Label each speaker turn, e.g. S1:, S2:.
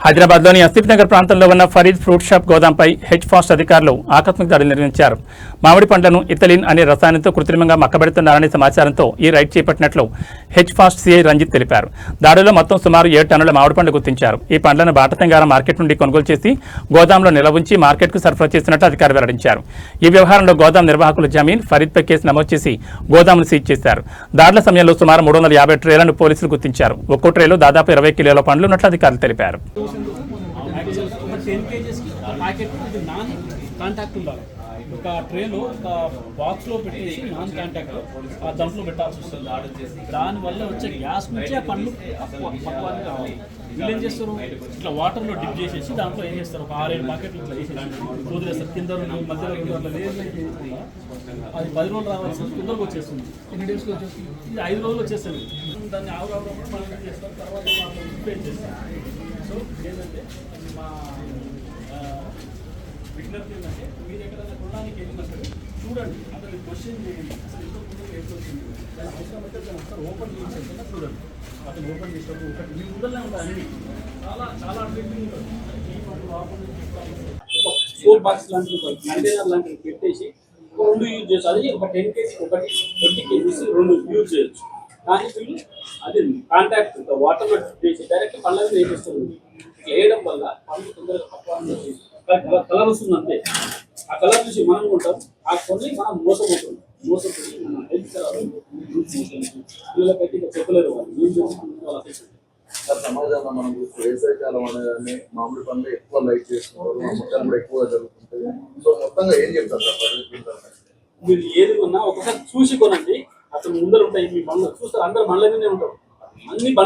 S1: హైదరాబాద్లోని అసిఫ్ నగర్ ప్రాంతంలో ఉన్న ఫరీద్ ఫ్రూట్ షాప్ గోదాంపై హెచ్ ఫాస్ట్ అధికారులు ఆకస్మిక దాడులు నిర్వహించారు. మామిడి పండ్లను ఇథిలిన్ అనే రసాయనంతో కృత్రిమంగా మక్కబెడుతున్నారనే సమాచారంతో ఈ రైడ్ చేపట్టినట్లు హెచ్ ఫాస్ట్ సిఐ రంజిత్ తెలిపారు. దాడిలో మొత్తం సుమారు 7 టన్నుల మామిడి పండ్లు గుర్తించారు. ఈ పండ్లను బాటతంగార మార్కెట్ నుండి కొనుగోలు చేసి గోదాంలో నిల్వ ఉంచి మార్కెట్కు సరఫరా చేస్తున్నట్లు అధికారులు వెల్లడించారు. ఈ వ్యవహారంలో గోదాం నిర్వాహకులు జమీన్ ఫరీద్పై కేసు నమోదు చేసి గోదాంను సీజ్ చేశారు. దాడుల సమయంలో సుమారు 350 ట్రేలను పోలీసులు గుర్తించారు. ఒక్కో ట్రేలో దాదాపు 20 కిలోల పండ్లు ఉన్నట్లు అధికారులు తెలిపారు.
S2: 10 kgs ప్యాకెట్ ఇది నాన్ కాంటాక్ట్ ఉండాలి. ఒక ట్రేలో ఒక బాక్స్లో పెట్టేసి నాన్ కాంటాక్ట్ దాంట్లో పెట్టాల్సి వస్తుంది. దానివల్ల వచ్చే గ్యాస్ నుంచి ఆ పండ్లు పక్వానికి రావాలి. వీళ్ళు ఏం చేస్తారు, ఇట్లా వాటర్లో డిప్ చేసేసి దాంట్లో ఏం చేస్తారు, ఒక 6-7 ప్యాకెట్లు ఇట్లా వేసేసి వదిలేస్తారు. కింద మధ్యలో అట్లా అది 10 రోజులు రావాల్సింది తొందరగా వచ్చేస్తుంది. ఎన్ని డేస్లో వచ్చేస్తుంది? ఇది 5 రోజులు వచ్చేస్తుంది. దాన్ని ఆవురావు మనం ఏం చేస్తాం, తర్వాత ప్రిపేర్ చేస్తాం. సో ఏంటంటే మా విజ్ఞప్తి ఏంటంటే మీరు ఎక్కడైనా కొనడానికి వెళ్ళినప్పుడు చూడండి, అతను క్వశ్చన్ చేయండి, అసలు ఎంతో ముందు ఏర్పడుతుంది, దాని అవసరం అయితే దాన్ని ఒకసారి ఓపెన్ చేసేకుండా చూడండి. అతను ఓపెన్ చేసినప్పుడు ఒకటి మీ ముందరనే ఉంటాయి అన్ని చాలా అట్రాక్టివ్ ఉంటుంది. ఈ పండు ఓపెన్ ఒక 4 బాక్స్ లాంటివి కంటైనర్ లాంటివి పెట్టేసి 2 యూజ్ చేయొచ్చు. అది ఒక 10 kg ఒకటి 20 kgs 2 యూజ్ చేయొచ్చు. కానీ వీళ్ళు అది కాంటాక్ట్ వాటర్లో చేసి డైరెక్ట్ పళ్ళ మీద వేసేస్తారు. ఇట్లా వేయడం వల్ల పండు తొందరగా పక్వాన్ని కలర్ వస్తుంది అంతే. ఆ కలర్ చూసి మనం ఉంటాం, ఆ కొన్ని మనం మోసపోయి మన హెల్త్ పిల్లలకైతే ఇక చెప్పలేరు. వాళ్ళు ఏం చేసుకుంటారు
S3: సమాజంలో మనం వేసవికాలం అనేది మామిడి పండ్లు ఎక్కువ లైక్ చేసుకుంటారు, అమ్మకాలు కూడా ఎక్కువ జరుగుతుంటాయి. సో మొత్తంగా ఏం చెప్తారు
S2: మీరు ఏది కొన్నా ఒకసారి చూసి కొనండి. అసలు ముందర ఉంటాయి మీ బండ్లు చూస్తారు, అందరు బండ్ల మీదనే ఉంటారు. అన్ని